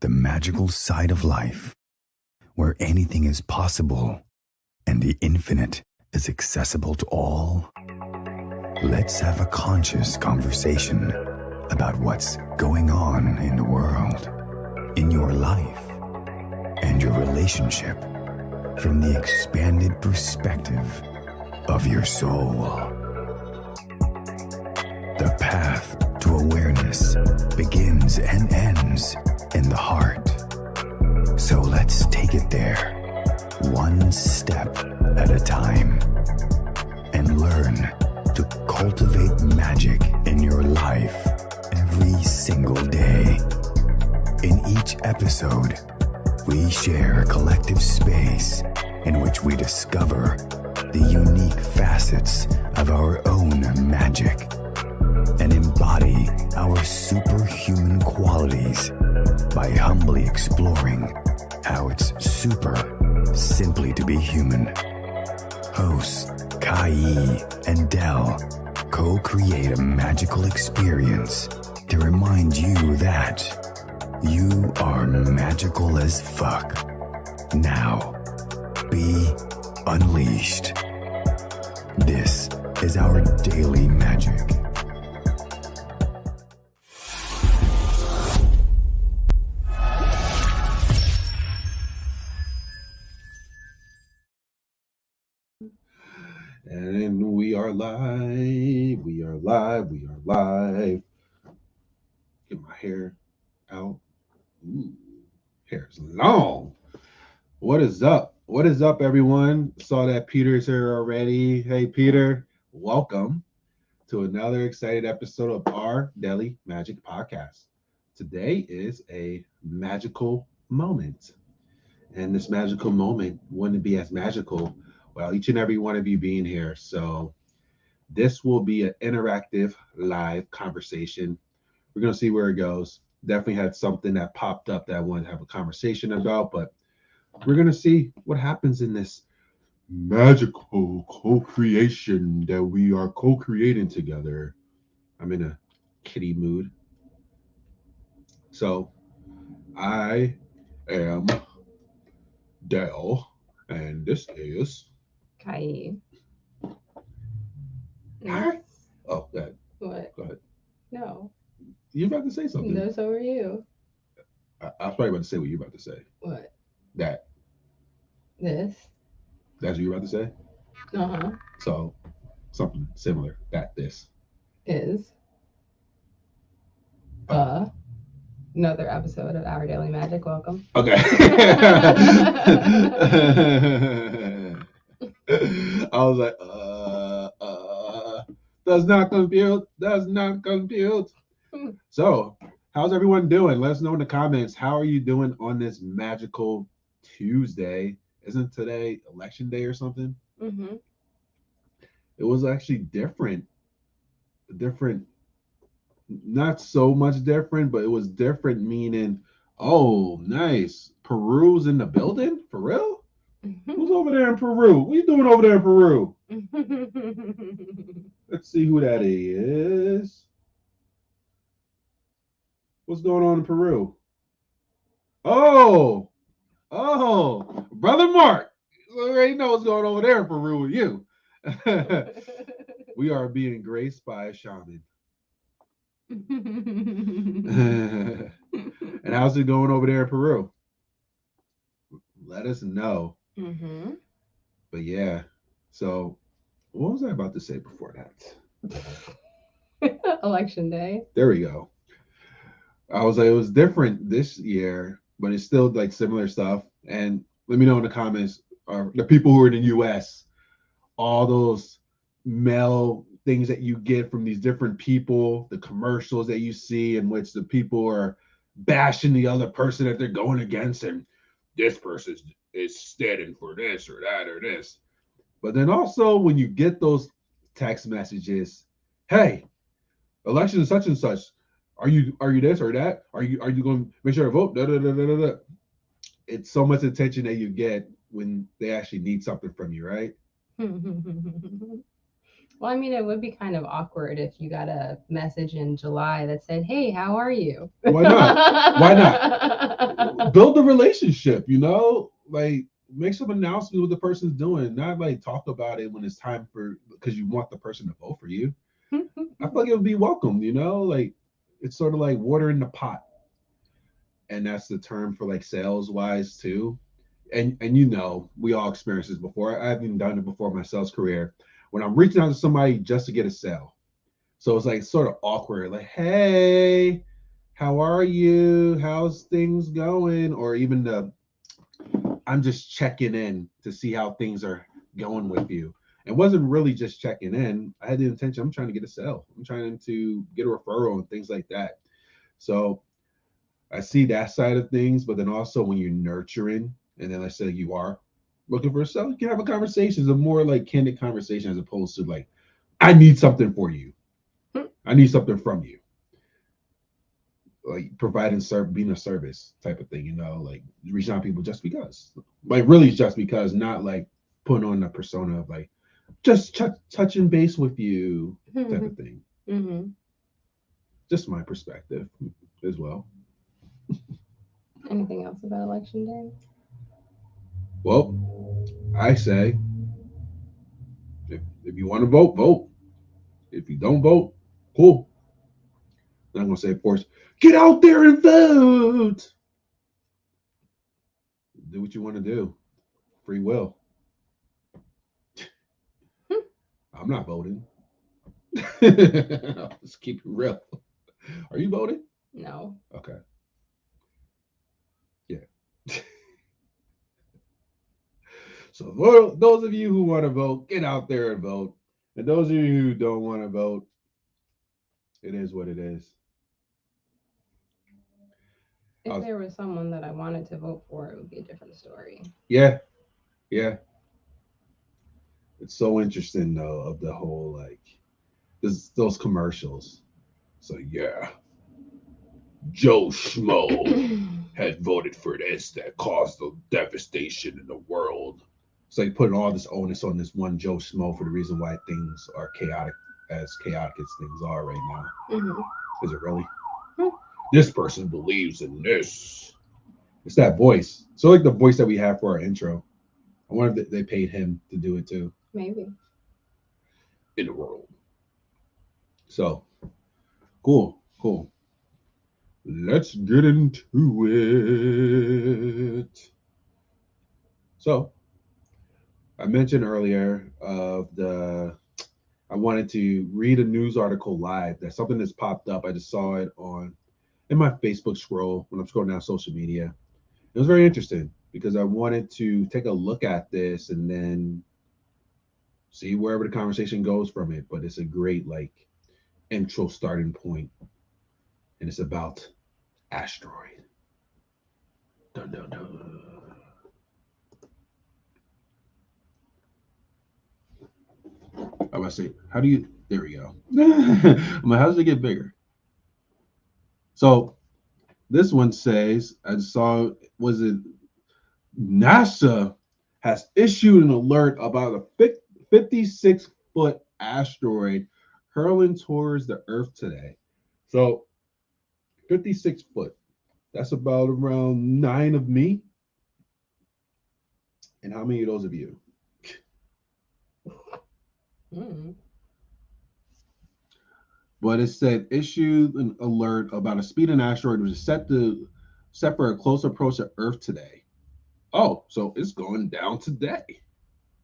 the magical side of life, where anything is possible and the infinite is accessible to all. Let's have a conscious conversation about what's going on in the world, in your life, and your relationship from the expanded perspective of your soul. The path to awareness begins and ends in the heart. So let's take it there, one step at a time, and learn to cultivate magic in your life every single day. In each episode, we share a collective space in which we discover the unique facets of our own magic and embody our superhuman qualities by humbly exploring how it's super simply to be human. Hosts Kai and Dell co-create a magical experience to remind you that you are magical as fuck. Now, be unleashed. This is our daily magic. And we are live. We are live. We are live. Get my hair out. Ooh, hair's long. What is up? What is up, everyone? Saw that Peter's here already. Hey, Peter. Welcome to another exciting episode of our Daily Magic Podcast. Today is a magical moment. And this magical moment wouldn't be as magical without each and every one of you being here. So this will be an interactive live conversation. We're going to see where it goes. Definitely had something that popped up that I wanted to have a conversation about, but we're going to see what happens in this magical co-creation that we are co-creating together. I'm in a kitty mood. So I am Dell, and this is Kai. Hi. Oh, go ahead. What? Go ahead. No. You're about to say something. No, so are you. I was probably about to say what you're about to say. What? That. This. That's what you're about to say? Uh-huh. So, something similar. This. Is. Another episode of Our Daily Magic. Welcome. Okay. I was like, does not compute. So, how's everyone doing? Let us know in the comments. How are you doing on this magical Tuesday? Isn't today election day or something? Mm-hmm. It was actually different, not so much different, but it was different, meaning, oh, nice. Peru's in the building? For real? Mm-hmm. Who's over there in Peru? What are you doing over there in Peru? Let's see who that is. What's going on in Peru? Oh, Brother Mark. You already know what's going on over there in Peru with you. We are being graced by a shaman. And how's it going over there in Peru? Let us know. Mm-hmm. But yeah, so what was I about to say before that? Election day. There we go. I was like, it was different this year, but it's still like similar stuff. And let me know in the comments, the people who are in the US, all those mail things that you get from these different people, the commercials that you see in which the people are bashing the other person that they're going against, and this person is standing for this or that or this. But then also when you get those text messages, hey, election such and such, are you this or that? Are you going to make sure to vote? Da, da, da, da, da. It's so much attention that you get when they actually need something from you, right? Well, I mean, it would be kind of awkward if you got a message in July that said, "Hey, how are you?" Why not? Why not? Build a relationship, like make some announcement what the person's doing, not like talk about it when it's time for because you want the person to vote for you. I feel like it would be welcome, like it's sort of like water in the pot. And that's the term for like sales wise too. And we all experienced this before. I've even done it before in my sales career when I'm reaching out to somebody just to get a sale. So it's like sort of awkward, like, hey, how are you? How's things going? Or even I'm just checking in to see how things are going with you. It wasn't really just checking in. I had the intention, I'm trying to get a sale. I'm trying to get a referral and things like that. So I see that side of things, but then also when you're nurturing, and then let's say you are looking for a sale, you can have a conversation. It's a more like candid conversation as opposed to like, I need something for you. I need something from you. Like providing being a service type of thing, like reaching out to people just because. Like really just because, not like putting on a persona of like just touching base with you type of thing. Mm-hmm. Just my perspective as well. Anything else about election day? Well, I say if you want to vote, vote. If you don't vote, cool. I'm gonna say, of course, get out there and vote. Do what you want to do. Free will. I'm not voting. Let's keep it real. Are you voting? No. Okay. Yeah. So those of you who want to vote, get out there and vote. And those of you who don't want to vote, it is what it is. If there was someone that I wanted to vote for, it would be a different story. Yeah, yeah. It's so interesting though of the whole like those commercials. So yeah, Joe Schmo had voted for this that caused the devastation in the world. So they putting all this onus on this one Joe Schmo for the reason why things are chaotic as things are right now. Mm-hmm. Is it really? This person believes in this. It's that voice. So like the voice that we have for our intro. I wonder if they paid him to do it too. Maybe. In the world. So cool, cool. Let's get into it. So I mentioned earlier of the I wanted to read a news article live. That's something that's popped up. I just saw it on in my Facebook scroll when I'm scrolling down social media. It was very interesting because I wanted to take a look at this and then see wherever the conversation goes from it. But it's a great like intro starting point, and it's about asteroid. Dun, dun, dun. I was say, how do you? There we go. I'm like, how does it get bigger? So this one says, I saw, was it NASA has issued an alert about a 56-foot asteroid hurling towards the Earth today. So 56 foot. That's about around 9 of me. And how many of those of you? Mm-hmm. But it said issued an alert about a speeding asteroid which is set for a close approach to Earth today. Oh, so it's going down today.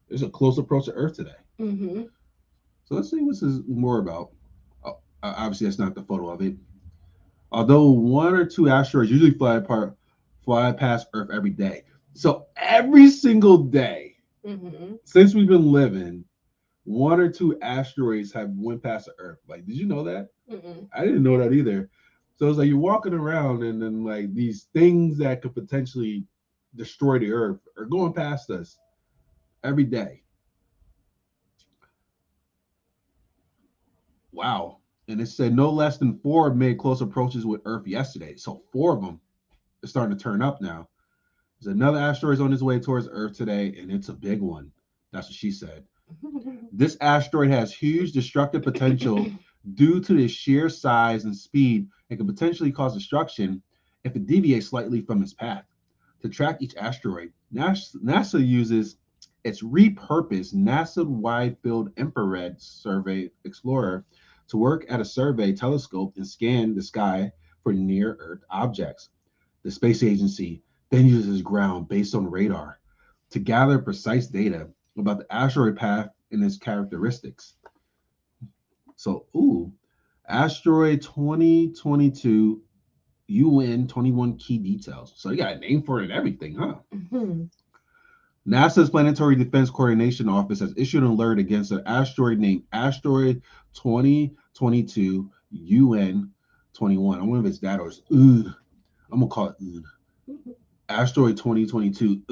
There's a close approach to Earth today. Mm-hmm. So let's see what this is more about. Oh, obviously, that's not the photo of it. Although one or two asteroids usually fly past Earth every day. So every single day Mm-hmm. since we've been living, one or two asteroids have went past the Earth. Like, did you know that? Mm-hmm. I didn't know that either. So it's like you're walking around and then like these things that could potentially destroy the Earth are going past us every day. Wow. And it said no less than four made close approaches with Earth yesterday. So four of them are starting to turn up now. There's another asteroid on its way towards Earth today, and it's a big one. That's what she said. This asteroid has huge destructive potential due to its sheer size and speed and can potentially cause destruction if it deviates slightly from its path. To track each asteroid, NASA uses its repurposed NASA Wide Field Infrared Survey Explorer to work at a survey telescope and scan the sky for near Earth objects. The space agency then uses ground based on radar to gather precise data about the asteroid path and its characteristics. So, asteroid 2022 UN 21 key details. So, you got a name for it and everything, huh? NASA's Planetary Defense Coordination Office has issued an alert against an asteroid named Asteroid 2022 UN 21. I wonder if it's that or it's I'm going to call it Asteroid 2022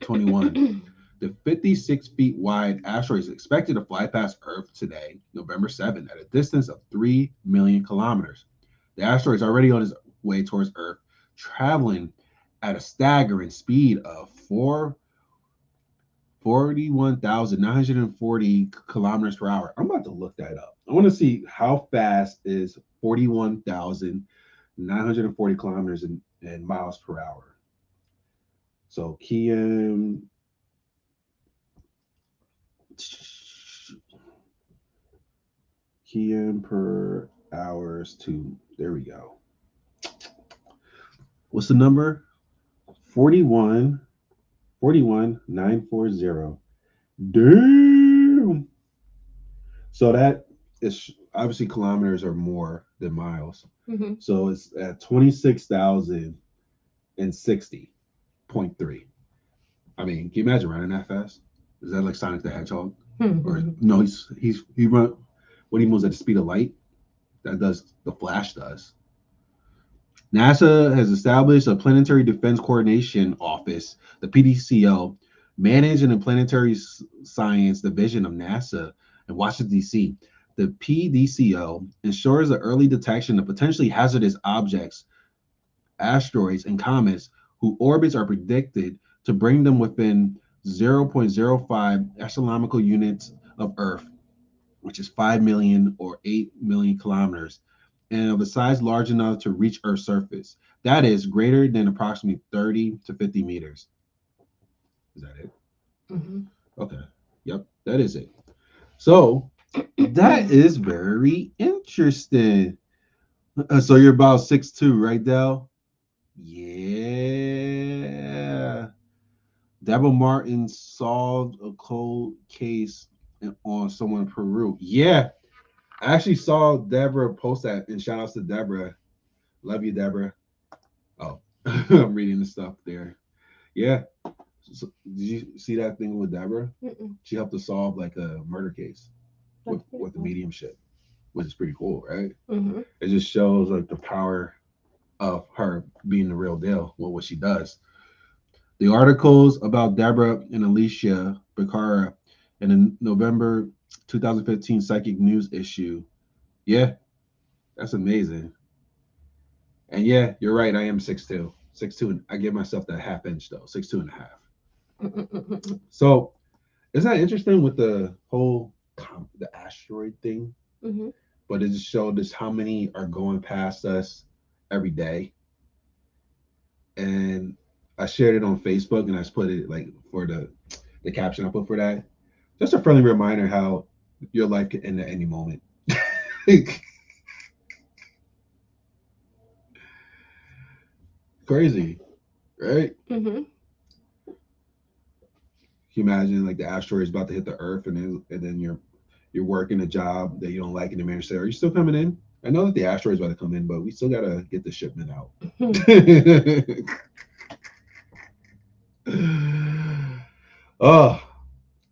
21. The 56 feet wide asteroid is expected to fly past Earth today, November 7th, at a distance of 3 million kilometers. The asteroid is already on its way towards Earth, traveling at a staggering speed of 41,940 kilometers per hour. I'm about to look that up. I want to see how fast is 41,940 kilometers in miles per hour. So km per hours to, there we go. What's the number? 41,940. Damn. So that is obviously kilometers are more than miles. So it's at 26,060.3. I mean, can you imagine running that fast? Is that like Sonic the Hedgehog? Or no, he run when he moves at the speed of light. That does the Flash does. NASA has established a Planetary Defense Coordination Office, the PDCO, managed in the Planetary Science Division of NASA in Washington, D.C. The PDCO ensures the early detection of potentially hazardous objects, asteroids, and comets whose orbits are predicted to bring them within 0.05 astronomical units of Earth, which is 5 million or 8 million kilometers, and of a size large enough to reach Earth's surface. That is greater than approximately 30 to 50 meters. Is that it? Okay. Yep, that is it. So that is very interesting. So you're about 6'2", right, Dell? Yeah. Deborah Martin solved a cold case on someone in Peru. Yeah. I actually saw Deborah post that, and shout outs to Deborah. Love you, Deborah. Oh, I'm reading the stuff there. Yeah. So, did you see that thing with Deborah? She helped to solve like a murder case with the mediumship, which is pretty cool, right? It just shows like the power of her being the real deal with what she does. The articles about Deborah and Alicia Becerra in the November 2015 Psychic News issue. Yeah, that's amazing. And yeah, you're right. I am 6'2". 6'2", and I give myself that half inch though. 6'2" and a half. So isn't that interesting with the whole the asteroid thing? But it just showed us how many are going past us every day. And I shared it on Facebook, and I put it like for the caption I put for that. Just a friendly reminder how your life could end at any moment. Crazy, right? Can you imagine like the asteroid is about to hit the Earth, and then you're working a job that you don't like, and the manager says, "Are you still coming in? I know that the asteroid's about to come in, but we still gotta get the shipment out." Oh,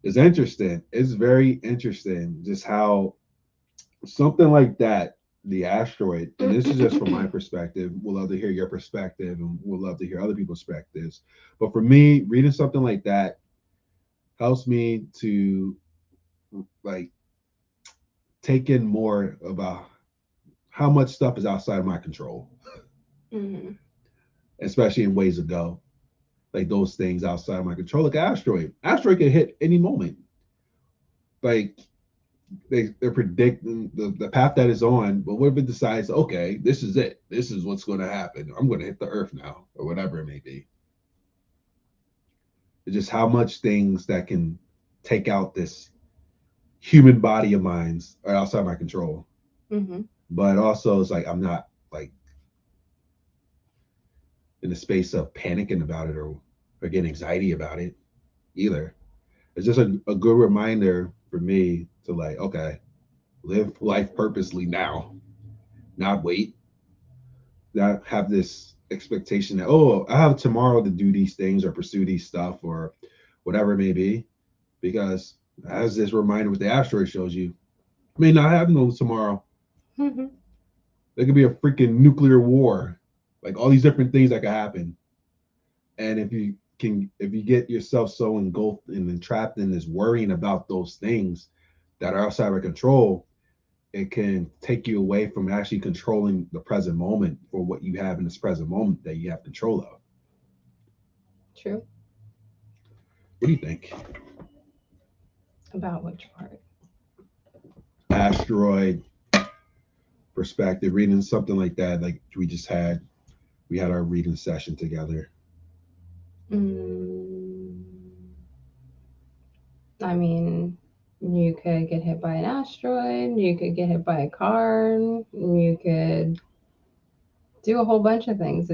it's interesting. It's very interesting just how something like that, the asteroid, and this is just from my perspective. We'll love to hear your perspective, and we'll love to hear other people's perspectives. But for me, reading something like that helps me to like take in more about how much stuff is outside of my control, especially in ways ago. Like those things outside of my control, like asteroid. Asteroid can hit any moment. like they're predicting the path that is on, but what if it decides, okay, this is it. This is what's going to happen. I'm going to hit the earth now, or whatever it may be. It's just how much things that can take out this human body of minds are outside my control. Mm-hmm. But also, it's like I'm not like in the space of panicking about it or getting anxiety about it either. It's just a good reminder for me to like, okay, live life purposely now, not wait, not have this expectation that, oh, I have tomorrow to do these things or pursue these stuff or whatever it may be. Because as this reminder with the asteroid shows you, may not have no tomorrow. Mm-hmm. There could be a freaking nuclear war, like all these different things that could happen. And if you get yourself so engulfed and entrapped in this worrying about those things that are outside of control, it can take you away from actually controlling the present moment or what you have in this present moment that you have control of. True. What do you think? About which part? Asteroid perspective, reading something like that, like we had our reading session together. Mm, I mean, you could get hit by an asteroid, you could get hit by a car, you could do a whole bunch of things.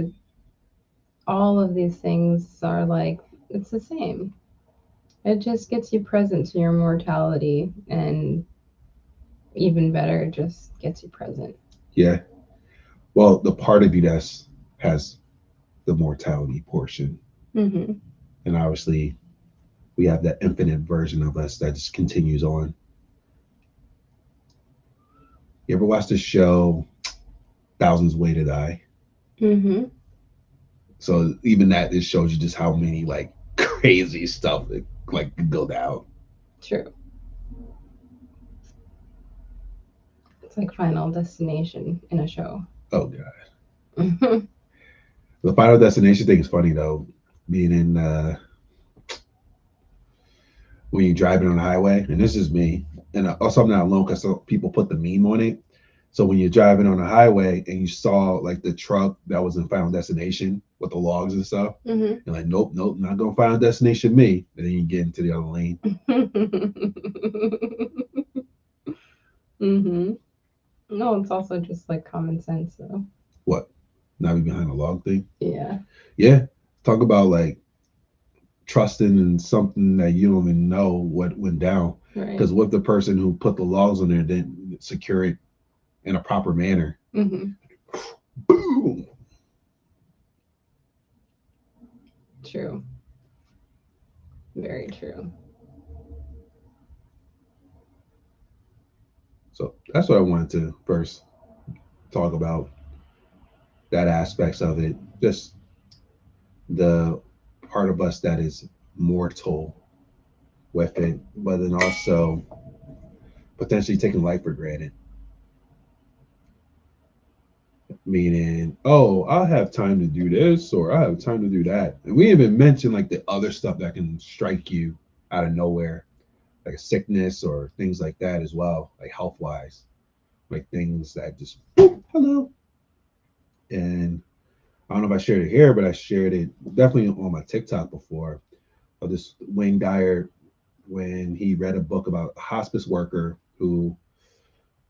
All of these things are like, it's the same. It just gets you present to your mortality, and even better, it just gets you present. Yeah. Well, the part of you that's has the mortality portion, Mm-hmm. and obviously we have that infinite version of us that just continues on. You ever watch the show Thousands Way to Die? Mm-hmm. So even that just shows you just how many like crazy stuff that like could go down. True. It's like Final Destination in a show. Oh god. Mm-hmm. The Final Destination thing is funny though. Being in when you're driving on the highway, and this is me, and also I'm not alone because people put the meme on it. So when you're driving on the highway and you saw like the truck that was in Final Destination with the logs and stuff, Mm-hmm. you're like, nope, nope, not going to Final Destination me. And then you get into the other lane. Mm-hmm. No, it's also just like common sense, though. What? Not be behind a log thing? Yeah. Yeah. Talk about like trusting in something that you don't even know what went down. Right. Because what if the person who put the logs on there didn't secure it in a proper manner? Mm-hmm. Boom. True. Very true. So that's what I wanted to first talk about, that aspects of it. Just the part of us that is mortal with it, but then also potentially taking life for granted. Meaning, oh, I'll have time to do this or I have time to do that. And we even mentioned like the other stuff that can strike you out of nowhere, like a sickness or things like that as well, like health wise, like things that just, boop, hello. And I don't know if I shared it here, but I shared it definitely on my TikTok before of this Wayne Dyer when he read a book about a hospice worker who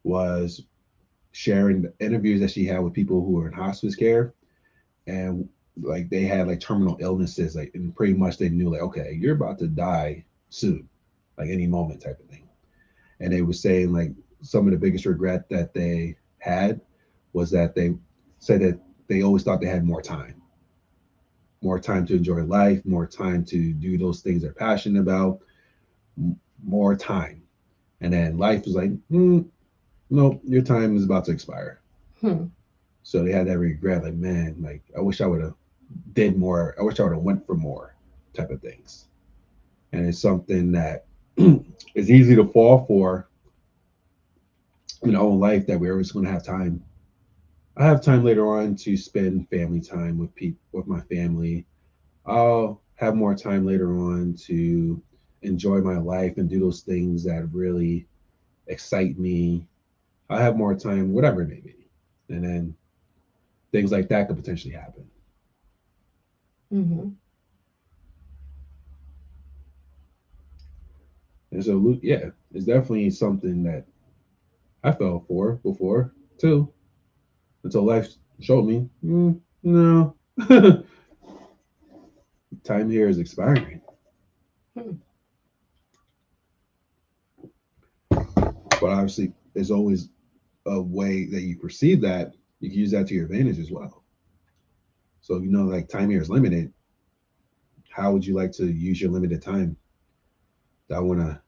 was sharing the interviews that she had with people who were in hospice care, and like they had like terminal illnesses, like, and pretty much they knew like, okay, you're about to die soon, like any moment type of thing. And they were saying like some of the biggest regret that they had was that they said that they always thought they had more time to enjoy life, more time to do those things they're passionate about, more time. And then life was like, nope, your time is about to expire. Hmm. So they had that regret, like, man, like I wish I would have did more. I wish I would have went for more type of things. And it's something that is easy to fall for in our own life that we're always going to have time. I have time later on to spend family time with my family. I'll have more time later on to enjoy my life and do those things that really excite me, I have more time, whatever it may be. And then things like that could potentially happen. Mm-hmm. And so, yeah, it's definitely something that I fell for before too, until life showed me, no, time here is expiring. Hmm. But obviously, there's always a way that you perceive that. You can use that to your advantage as well. So, like time here is limited. How would you like to use your limited time? I want to,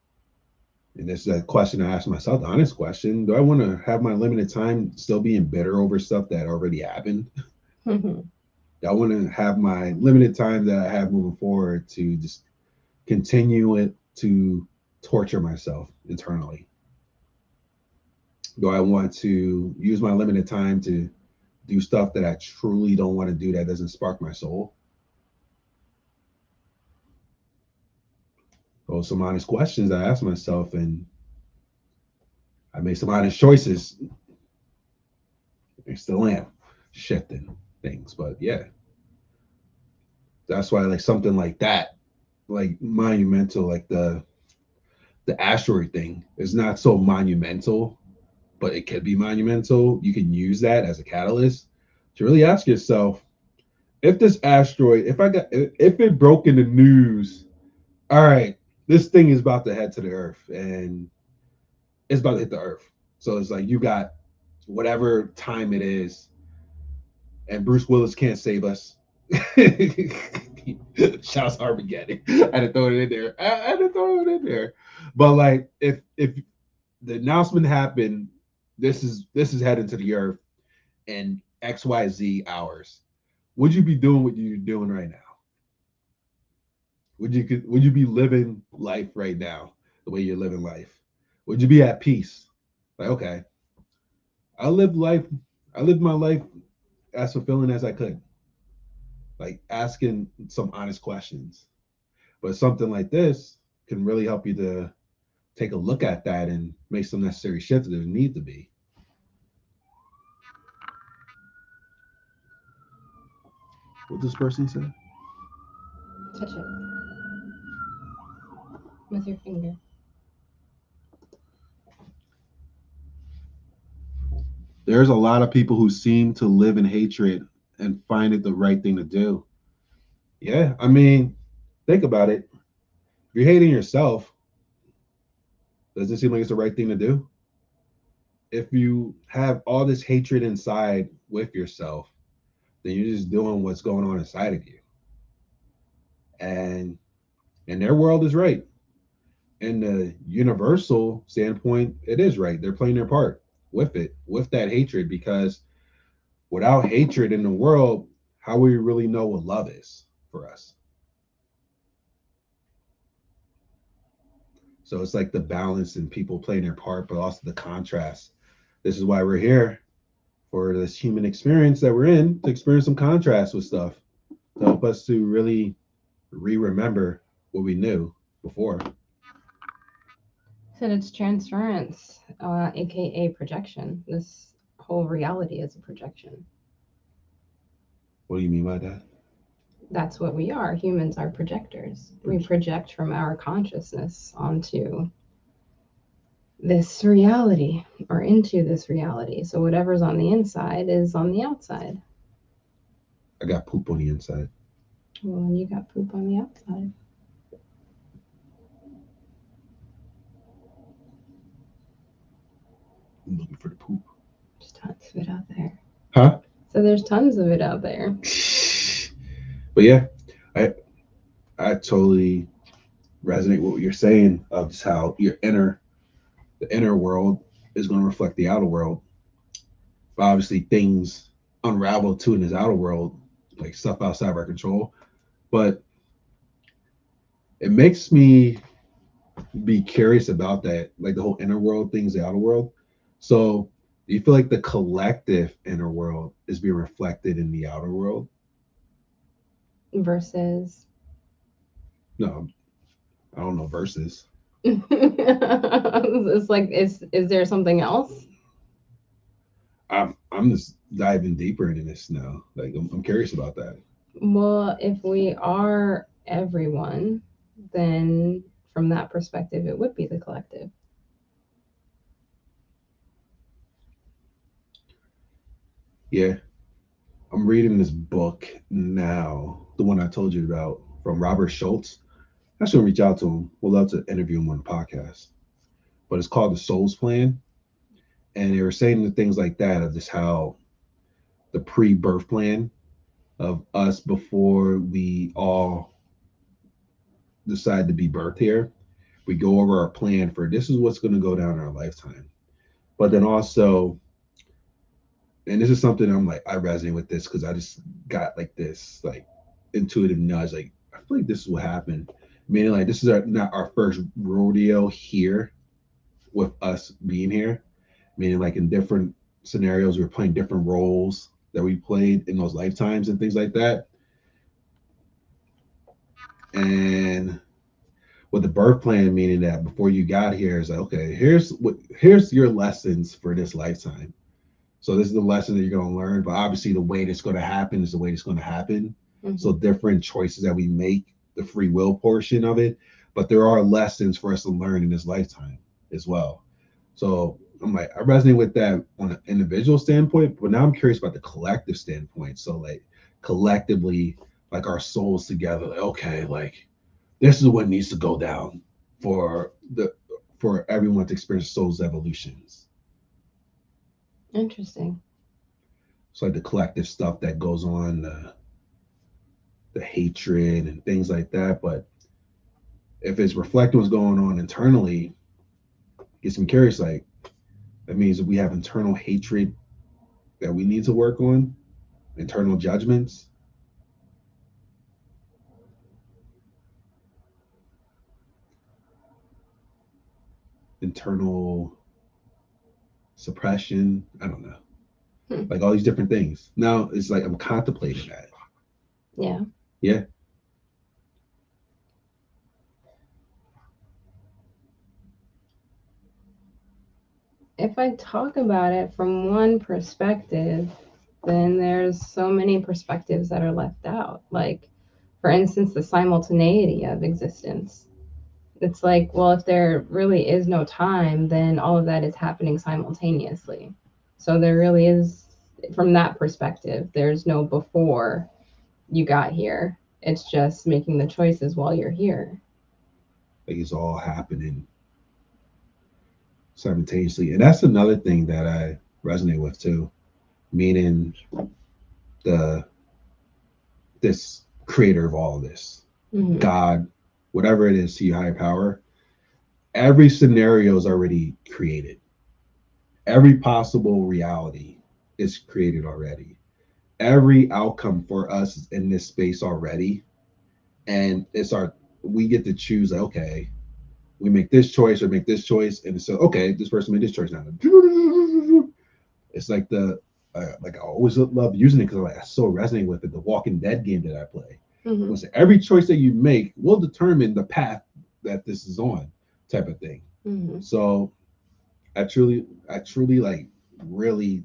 and this is a question I ask myself, the honest question. Do I want to have my limited time still being bitter over stuff that already happened? Mm-hmm. I want to have my limited time that I have moving forward to just continue it to torture myself internally? Do I want to use my limited time to do stuff that I truly don't want to do that doesn't spark my soul? Those are some honest questions I ask myself, and I made some honest choices. I still am shifting things, but yeah, that's why like something like that, like monumental, like the asteroid thing, is not so monumental, but it could be monumental. You can use that as a catalyst to really ask yourself, if this asteroid, if it broke in the news, all right, this thing is about to head to the Earth and it's about to hit the Earth. So it's like you got whatever time it is, and Bruce Willis can't save us. Shouts Armageddon. I had to throw it in there. I had to throw it in there. But like, if the announcement happened, this is heading to the Earth in XYZ hours. Would you be doing what you're doing right now? Would you be living life right now the way you're living life? Would you be at peace? Like, okay, I lived life. I lived my life as fulfilling as I could. Like asking some honest questions. But something like this can really help you to take a look at that and make some necessary shifts that there need to be. What this person say? Touch it with your finger. There's a lot of people who seem to live in hatred and find it the right thing to do. Yeah, I mean, think about it. If you're hating yourself, does it seem like it's the right thing to do? If you have all this hatred inside with yourself, then you're just doing what's going on inside of you. And their world is right. In the universal standpoint, it is right. They're playing their part with it, with that hatred, because without hatred in the world, how will we really know what love is for us? So it's like the balance and people playing their part, but also the contrast. This is why we're here, for this human experience that we're in, to experience some contrast with stuff to help us to really remember what we knew before. Said it's transference, aka projection. This whole reality is a projection. What do you mean by that? That's what we are. Humans are projectors. We project from our consciousness onto this reality or into this reality. So whatever's on the inside is on the outside. I got poop on the inside. Well, and you got poop on the outside. I'm looking for the poop. There's tons of it out there. Huh? So there's tons of it out there. But yeah, I I totally resonate with what you're saying of just how the inner world is going to reflect the outer world. But obviously, things unravel too in this outer world, like stuff outside of our control. But it makes me be curious about that, like the whole inner world things, the outer world. So, do you feel like the collective inner world is being reflected in the outer world? Versus No, I don't know verses. It's like, is there something else? I'm just diving deeper into this now. Like I'm curious about that. Well, if we are everyone, then from that perspective, it would be the collective. Yeah, I'm reading this book now, the one I told you about from Robert Schultz. I should reach out to him. We'll love to interview him on the podcast. But it's called The Soul's Plan. And they were saying the things like that of just how the pre-birth plan of us before we all decide to be birthed here. We go over our plan for this is what's going to go down in our lifetime. But then also, and this is something I'm like, I resonate with this because I just got like this like intuitive nudge. Like, I feel like this is what happened. Meaning, like, this is not our first rodeo here with us being here. Meaning, like, in different scenarios, we were playing different roles that we played in those lifetimes and things like that. And with the birth plan, meaning that before you got here, is like, okay, here's your lessons for this lifetime. So this is the lesson that you're going to learn. But obviously, the way that's going to happen is the way it's going to happen. So Mm-hmm. different choices that we make, the free will portion of it. But there are lessons for us to learn in this lifetime as well. So I'm like, I resonate with that on an individual standpoint, but now I'm curious about the collective standpoint. So like collectively, like our souls together, like, okay, like this is what needs to go down for the for everyone to experience soul's evolutions. Interesting. It's like the collective stuff that goes on, the hatred and things like that. But if it's reflecting what's going on internally, it gets me curious. Like that means that we have internal hatred that we need to work on, internal judgments, internal suppression. I don't know. Hmm. Like all these different things. Now it's like I'm contemplating that. Yeah. Yeah. If I talk about it from one perspective, then there's so many perspectives that are left out. Like, for instance, the simultaneity of existence. It's like, well, if there really is no time, then all of that is happening simultaneously. So there really is, from that perspective, there's no before you got here. It's just making the choices while you're here. Like it's all happening simultaneously. And that's another thing that I resonate with too. Meaning the this creator of all of this, Hmm. God, whatever it is to your higher power, every scenario is already created. Every possible reality is created already. Every outcome for us is in this space already. And it's our we get to choose like, okay, we make this choice or make this choice, and so okay, this person made this choice now. It's like the like I always love using it because like I so resonate with it. The Walking Dead game that I play, Hmm. was every choice that you make will determine the path that this is on, type of thing. Hmm. So I truly like really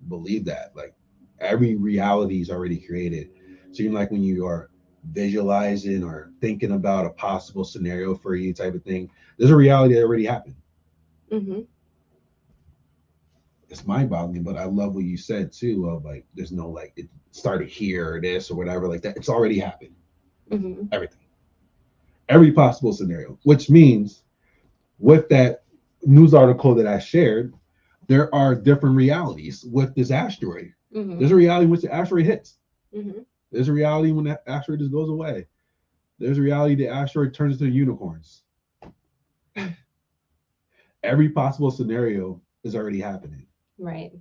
believe that like every reality is already created. So you like when you are visualizing or thinking about a possible scenario for you, type of thing. There's a reality that already happened. Hmm. It's mind-boggling, but I love what you said too of like there's no like it started here or this or whatever like that. It's already happened. Hmm. Everything, every possible scenario, which means with that news article that I shared, there are different realities with this asteroid. Hmm. There's a reality in which the asteroid hits. Hmm. There's a reality when the asteroid just goes away. There's a reality the asteroid turns into unicorns. Every possible scenario is already happening. Right.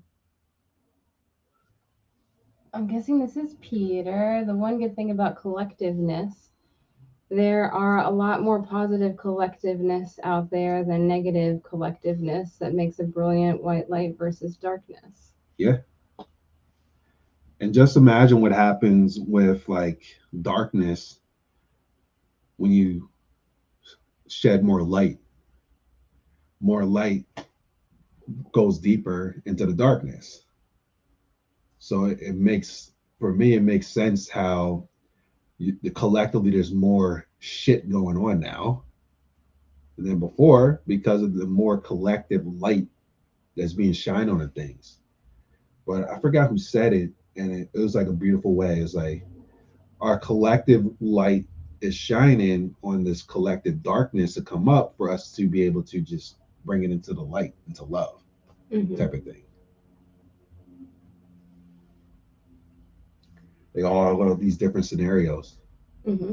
I'm guessing this is Peter. The one good thing about collectiveness, there are a lot more positive collectiveness out there than negative collectiveness that makes a brilliant white light versus darkness. Yeah. And just imagine what happens with like darkness when you shed more light. More light goes deeper into the darkness. So it makes, for me, it makes sense how collectively there's more shit going on now than before because of the more collective light that's being shined on the things. But I forgot who said it, and it was like a beautiful way. It's like our collective light is shining on this collective darkness to come up for us to be able to just bring it into the light, into love, type of thing. They all have these different scenarios, Mm-hmm.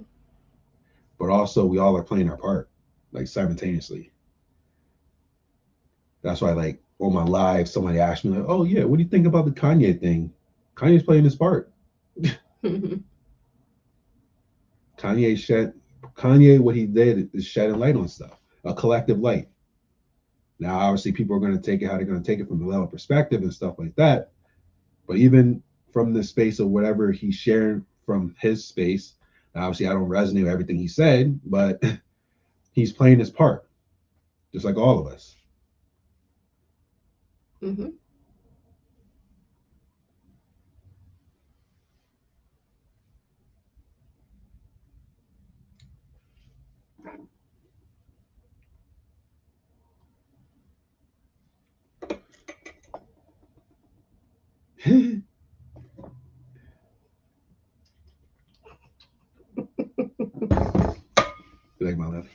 but also we all are playing our part, like simultaneously. That's why, like on my live, somebody asked me, like, "Oh yeah, what do you think about the Kanye thing?" Kanye's playing his part. Mm-hmm. Kanye shed Kanye. What he did is shedding light on stuff, a collective light. Now, obviously, people are going to take it how they're going to take it from the level perspective and stuff like that. But even from the space of whatever he shared from his space, obviously, I don't resonate with everything he said, but he's playing his part, just like all of us. Mm-hmm. You like my laugh?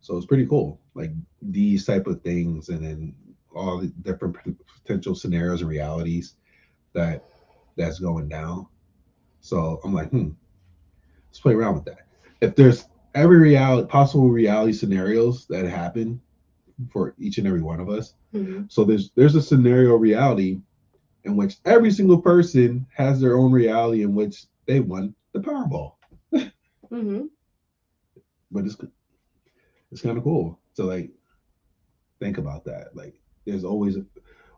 So it's pretty cool, like these type of things, and then all the different potential scenarios and realities that that's going down. So I'm like, let's play around with that. If there's every reality, possible reality scenarios that happen for each and every one of us, Mm-hmm. so there's a scenario reality in which every single person has their own reality in which they won the Powerball. Mm-hmm. But it's kind of cool to like think about that. Like there's always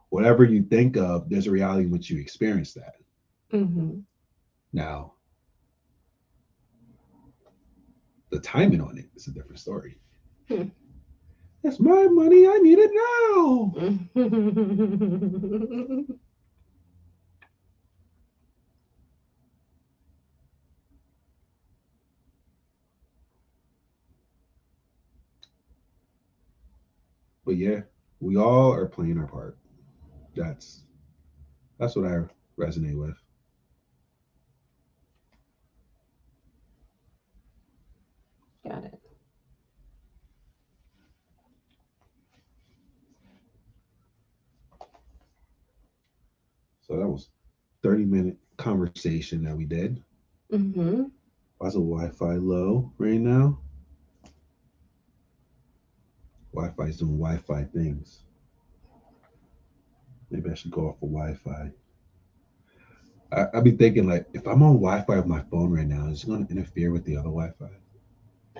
whatever you think of, there's a reality in which you experience that. Mm-hmm. Now, the timing on it is a different story. Hmm. It's my money. I need it now. But yeah, we all are playing our part. That's that's what I resonate with. Got it. So that was 30-minute conversation that we did. Mm-hmm. Why's the Wi-Fi low right now? Wi-Fi's doing Wi-Fi things. Maybe I should go off of Wi-Fi. I be thinking like, if I'm on Wi-Fi with my phone right now, is it going to interfere with the other Wi-Fi?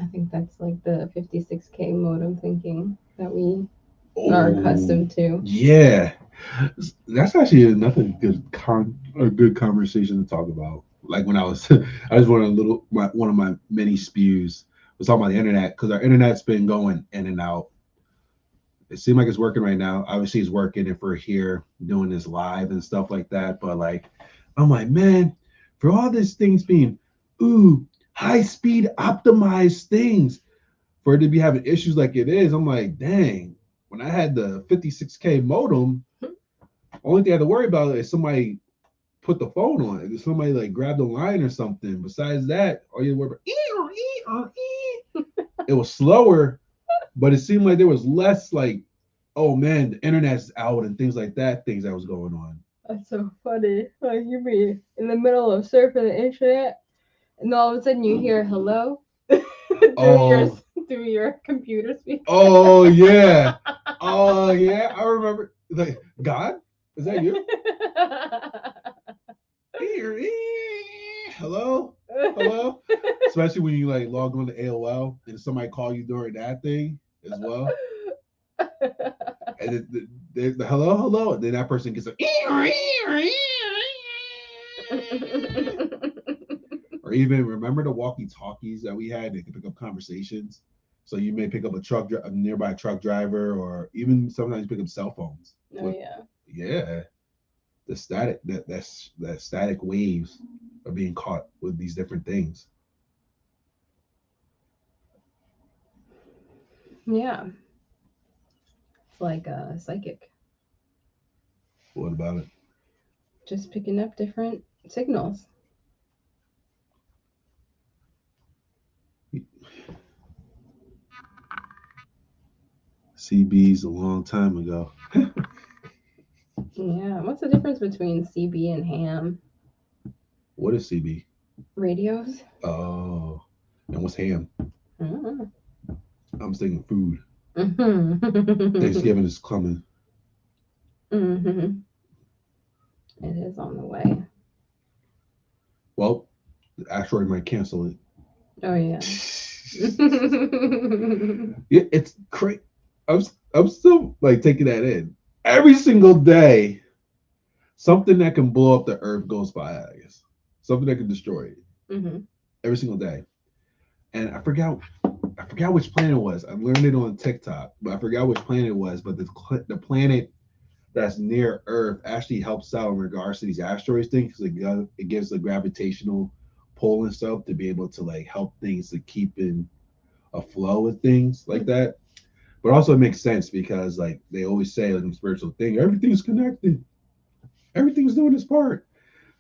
I think that's like the 56K modem thinking that we are Oh, accustomed to. yeah. That's actually another a good conversation to talk about. Like when I was, I just wanted a little, one of my many spews was talking about the internet because our internet's been going in and out. It seems like it's working right now. Obviously, it's working if we're here doing this live and stuff like that. But like, I'm like, man, for all these things being, high speed optimized things, for it to be having issues like it is, I'm like, dang. When I had the 56K modem, only thing I had to worry about is somebody put the phone on it. If somebody like grabbed the line or something. Besides that, all you worry about, it was slower, but it seemed like there was less like, oh man, the internet's out and things like that, things that was going on. That's so funny. Like you be in the middle of surfing the internet, and all of a sudden you hear hello Oh, through your computer speaker. oh yeah, oh yeah. I remember. Like, God, is that you? Hello, hello. Especially when you like log on to AOL and somebody call you during that thing as well. And the hello, hello, and then that person gets a or even remember the walkie talkies that we had. They could pick up conversations. So you may pick up a nearby truck driver, or even sometimes pick up cell phones. Oh yeah. Yeah, the static that static waves are being caught with these different things. Yeah. It's like a psychic, What about it? just picking up different signals. CB's a long time ago. Yeah. What's the difference between CB and ham? What is CB? Radios? Oh, and what's ham? Mm. I'm thinking food. Mm-hmm. Thanksgiving is coming. Mm-hmm. It is on the way. Well, the asteroid might cancel it. Oh yeah. Yeah, it's crazy. I'm still like taking that in. Every single day, something that can blow up the Earth goes by. I guess something that can destroy it. Mm-hmm. Every single day. And I forgot which planet it was. I learned it on TikTok, but I forgot which planet it was. But the planet that's near Earth actually helps out in regards to these asteroids things because it gives the gravitational pull and stuff to be able to like help things to keep in a flow with things like that. But also it makes sense because like they always say like in spiritual thing, everything's connected, everything's doing its part.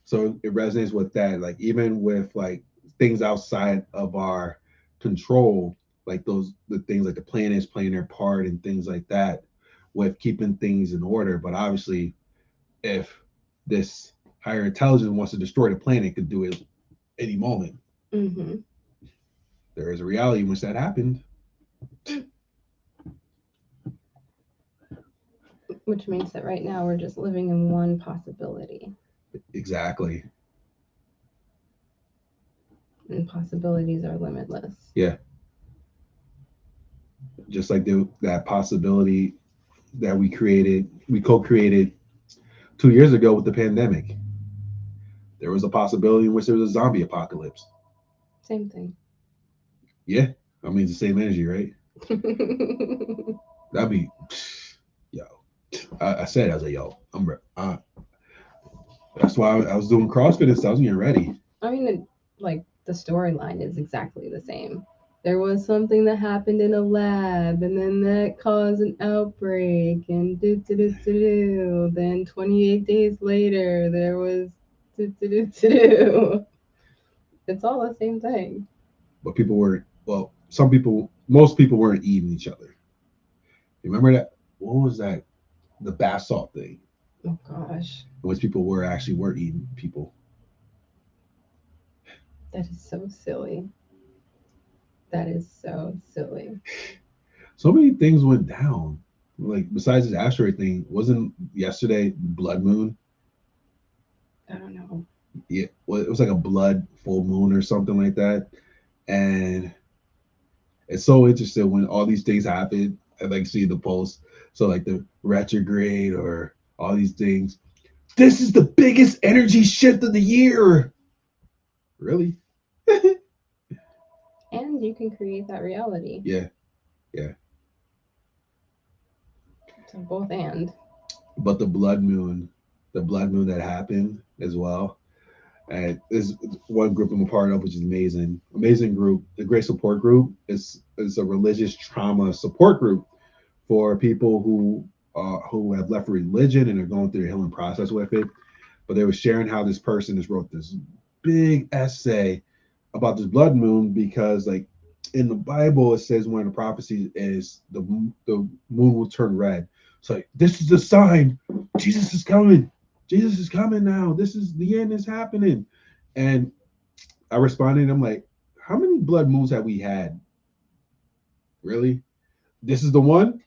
So it resonates with that. Like even with like things outside of our control, like the things like the planets playing their part and things like that, with keeping things in order. But obviously, if this higher intelligence wants to destroy the planet, it could do it any moment. Mm-hmm. There is a reality in which that happened. Which means that right now we're just living in one possibility. Exactly. And possibilities are limitless. Yeah. Just like that possibility that we co-created 2 years ago with the pandemic. There was a possibility in which there was a zombie apocalypse. Same thing. Yeah, I mean it's the same energy, right? That'd be, yo. I said I was like, yo, that's why I was doing CrossFit and stuff. I was getting ready. I mean, like the storyline is exactly the same. There was something that happened in a lab, and then that caused an outbreak, and do do do do do. Then 28 days later, there was do do do do do. It's all the same thing. But people weren't. Well, most people weren't eating each other. Remember that? What was that? The bath salt thing, Oh gosh, in which people were eating people. that is so silly. That is so silly. So many things went down. Like besides this asteroid thing, wasn't yesterday blood moon? I don't know. Yeah, well, it was like a blood full moon or something like that. And it's so interesting when all these things happen. I like see the post. So like the retrograde or all these things. This is the biggest energy shift of the year. Really? And you can create that reality. Yeah, yeah. So both and. But the blood moon that happened as well. And there's one group I'm a part of, which is amazing. Amazing group. The Great Support Group is a religious trauma support group for people who have left religion and are going through the healing process with it. But they were sharing how this person has wrote this big essay about this blood moon because like in the Bible it says one of the prophecies is the moon will turn red. So like, this is the sign. Jesus is coming. Jesus is coming now. This is the end is happening. And I responded, I'm like, how many blood moons have we had? Really? This is the one?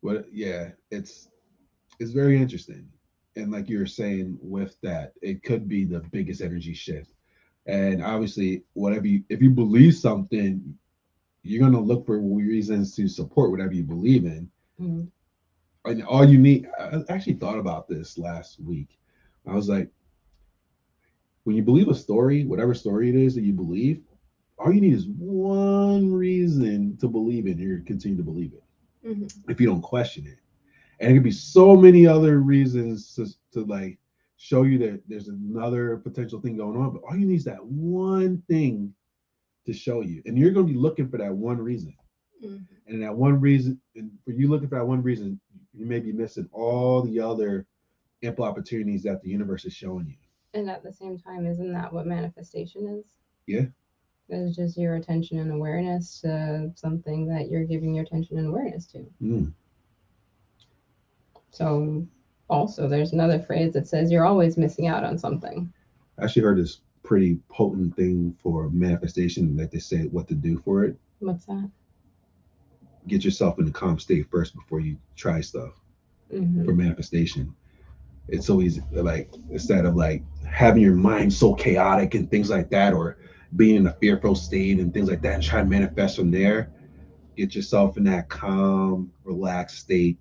But yeah, it's very interesting. And like you were saying with that, it could be the biggest energy shift. And obviously, if you believe something, you're gonna look for reasons to support whatever you believe in. Mm-hmm. And all you need, I actually thought about this last week. I was like, when you believe a story, whatever story it is that you believe, all you need is one reason to believe it, and you're continue to believe it Mm-hmm. if you don't question it. And it could be so many other reasons to like show you that there's another potential thing going on, but all you need is that one thing to show you, and you're going to be looking for that one reason. Mm-hmm. And that one reason, and for you looking for that one reason, you may be missing all the other ample opportunities that the universe is showing you. And at the same time, isn't that what manifestation is? Yeah. It's just your attention and awareness to something that you're giving your attention and awareness to. Mm. So, also, there's another phrase that says you're always missing out on something. I actually heard this pretty potent thing for manifestation that they say what to do for it. What's that? Get yourself in a calm state first before you try stuff Mm-hmm. for manifestation. It's always like instead of like having your mind so chaotic and things like that, or being in a fearful state and things like that, and try to manifest from there. Get yourself in that calm, relaxed state,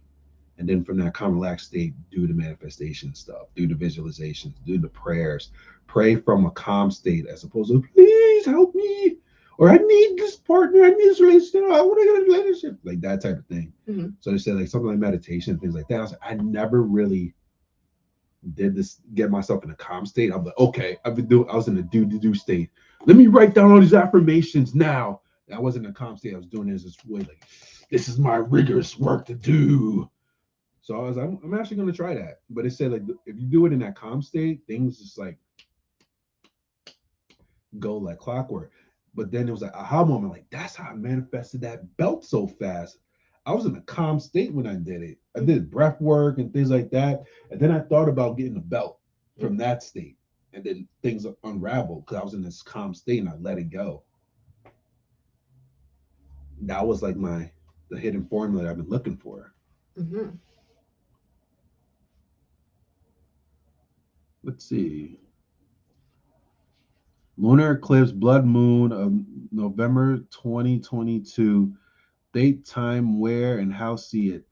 and then from that calm, relaxed state, do the manifestation stuff, do the visualizations, do the prayers. Pray from a calm state as opposed to please help me, or I need this partner, I need this relationship, I want to get a relationship, like that type of thing. Mm-hmm. So they said like something like meditation, things like that. I was like, I never really did this, get myself in a calm state. I'm like, okay, I was in a do state. Let me write down all these affirmations now. And I wasn't in a calm state. I was doing this way like, this is my rigorous work to do. So I was like, I'm actually gonna try that. But it said like if you do it in that calm state, things just like go like clockwork. But then it was like aha moment, like that's how I manifested that belt so fast. I was in a calm state when I did it. I did breath work and things like that. And then I thought about getting a belt from that state. And then things unraveled because I was in this calm state and I let it go. That was like the hidden formula that I've been looking for. Mm-hmm. Let's see. Lunar eclipse, blood moon of November 2022. Date, time, where, and how see it.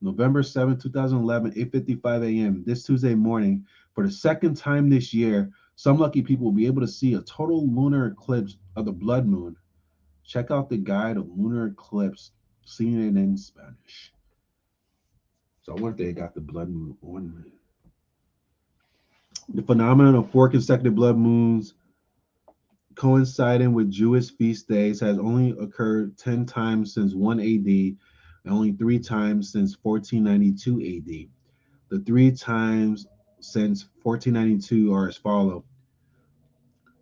November 7th, 2011, 8:55 a.m. This Tuesday morning. For the second time this year, some lucky people will be able to see a total lunar eclipse of the blood moon. Check out the guide of lunar eclipse, seeing it in Spanish. So I wonder if they got the blood moon ornament. The phenomenon of four consecutive blood moons coinciding with Jewish feast days has only occurred 10 times since 1 AD and only 3 times since 1492 AD. The 3 times since 1492 are as follow.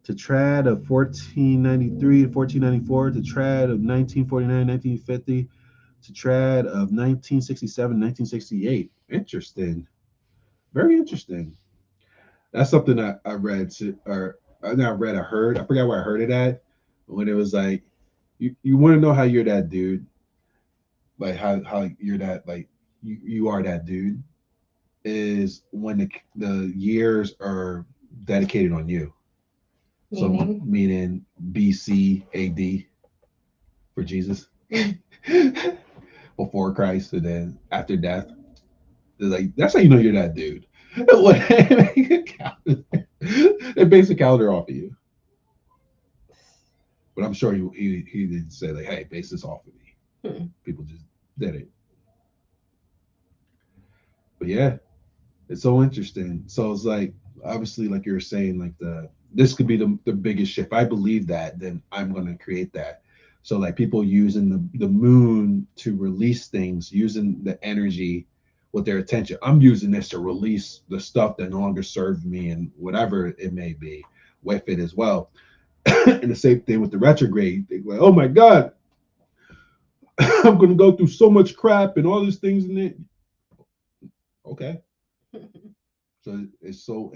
Tetrad of 1493 to 1494, Tetrad of 1949 1950, Tetrad of 1967 1968. Interesting. Very interesting. That's something I read, or not read, I heard. I forgot where I heard it at. When it was like, you want to know how you're that dude, like how you're that, like you are that dude, is when the years are dedicated on you. So Meaning? meaning BC AD for Jesus, before Christ, and then after death. They're like that's how you know you're that dude. They base a calendar off of you. But I'm sure he didn't say like, "Hey, base this off of me." Hmm. People just did it. But yeah, it's so interesting. So it's like obviously, like you were saying, like this could be the biggest shift. If I believe that, then I'm going to create that. So like people using the moon to release things, using the energy with their attention. I'm using this to release the stuff that no longer serves me and whatever it may be with it as well. And the same thing with the retrograde. They like, oh my God, I'm gonna go through so much crap and all these things in it. Okay, so it's so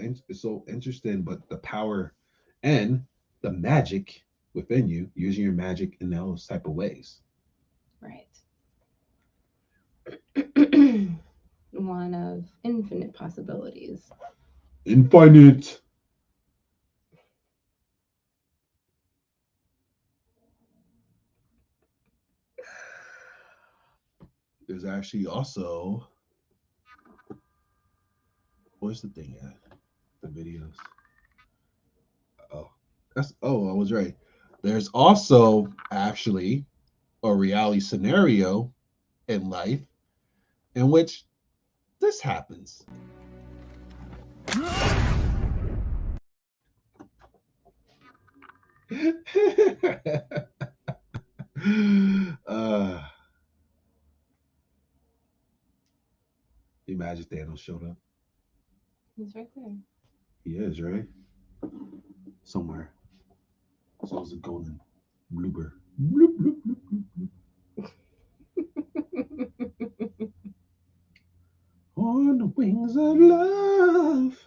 interesting, but the power and the magic within you, using your magic in those type of ways. Right. One of infinite possibilities. Infinite. there's actually also, where's the thing at? The videos. Oh, I was right. There's also actually a reality scenario in life in which this happens. uh, imagine Thanos showed up. He's right there. He is, right? Somewhere. So it's a golden blooper. Bloop, bloop, bloop, bloop. On the wings of love.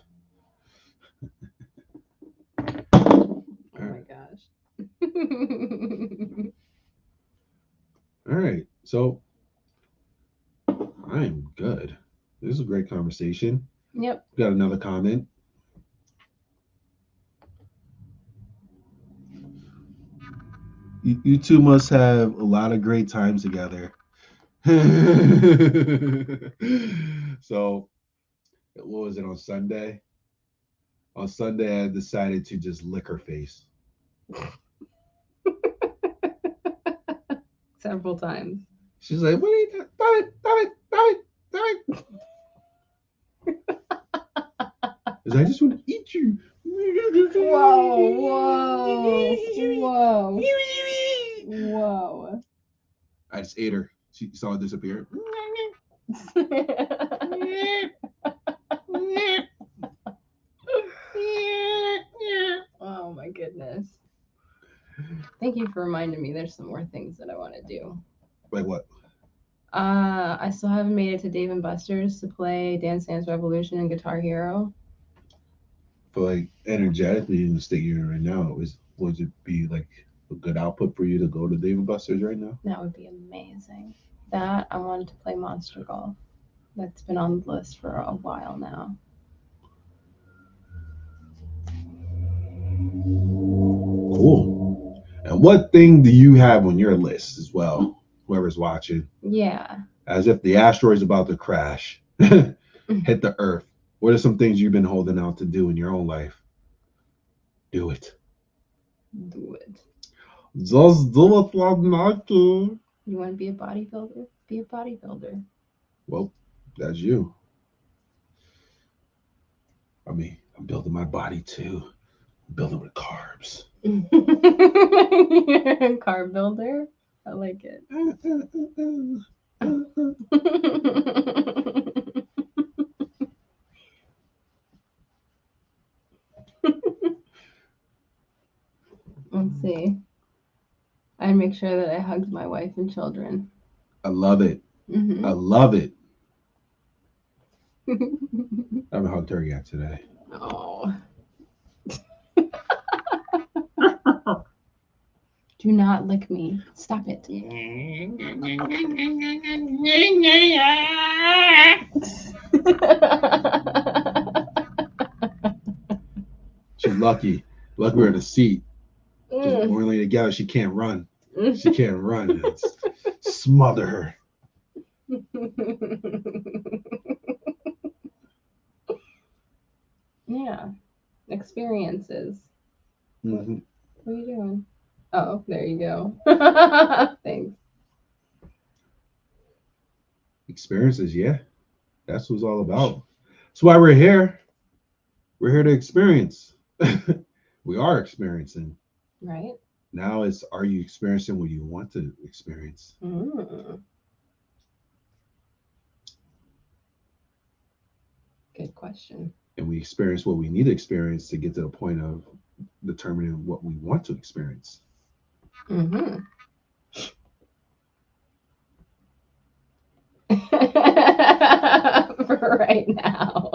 Oh my gosh. All right. So I'm good. This is a great conversation. Yep. Got another comment. You two must have a lot of great times together. So, what was it on Sunday? On Sunday, I decided to just lick her face. Several times. She's like, "What are you doing? Stop it! Stop it! Stop it! Stop it!" Because I just want to eat you. Whoa. Whoa. I just ate her. She saw it disappear. Oh my goodness. Thank you for reminding me there's some more things that I want to do. Like what? I still haven't made it to Dave and Buster's to play Dance Dance Revolution and Guitar Hero. For like energetically in the state you're in right now, would it be like a good output for you to go to Dave and Buster's right now? That would be amazing. That I wanted to play Monster Golf. That's been on the list for a while now. Cool. And what thing do you have on your list as well? Whoever's watching. Yeah. As if the asteroid's about to crash, hit the Earth. What are some things you've been holding out to do in your own life? Do it. Do it. Just do it, Nike. You want to be a bodybuilder? Be a bodybuilder. Well, that's you. I mean, I'm building my body too. I'm building with carbs. Carb builder? I like it. Let's see. I'd make sure that I hugged my wife and children. I love it. Mm-hmm. I love it. I haven't hugged her yet today. Oh. Do not lick me. Stop it. She's lucky. Lucky we're in a seat. Because when we're laying together, she can't run. She can't run. Smother her. Yeah. Experiences. Mm-hmm. What are you doing? Oh, there you go. Thanks. Experiences, yeah. That's what it's all about. That's why we're here. We're here to experience. We are experiencing. Right? Now it's, are you experiencing what you want to experience? Good question. And we experience what we need to experience to get to the point of determining what we want to experience. Mm-hmm. For right now.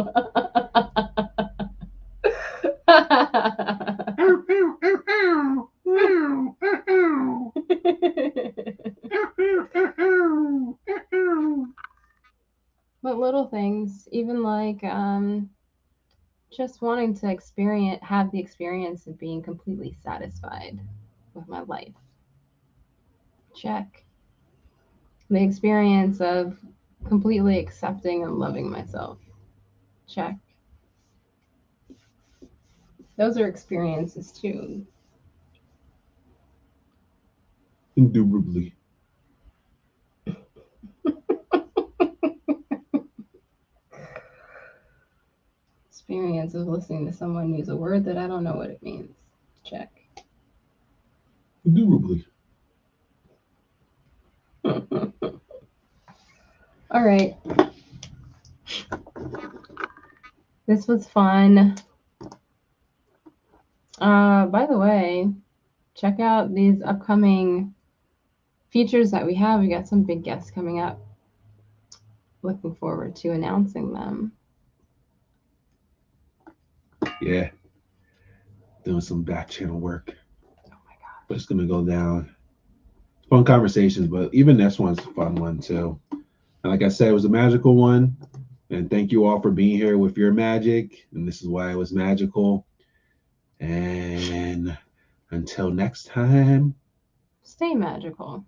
But little things, even like just wanting to have the experience of being completely satisfied with my life. Check. The experience of completely accepting and loving myself. Check. Those are experiences too. Indubitably. Experience of listening to someone use a word that I don't know what it means. Check. Indubitably. All right. This was fun. By the way, check out these upcoming features that we have. We got some big guests coming up. Looking forward to announcing them. Yeah. Doing some back channel work. Oh my god. But it's gonna go down. Fun conversations, but even this one's a fun one too. And like I said, it was a magical one. And thank you all for being here with your magic. And this is why it was magical. And until next time, Stay magical.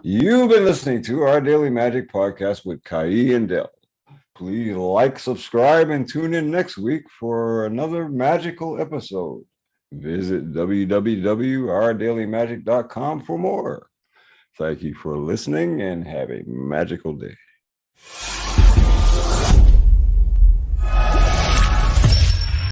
You've been listening to our Daily Magic podcast with Kai and Dell. Please like, subscribe, and tune in next week for another magical episode. Visit www.ourdailymagic.com for more. Thank you for listening and have a magical day.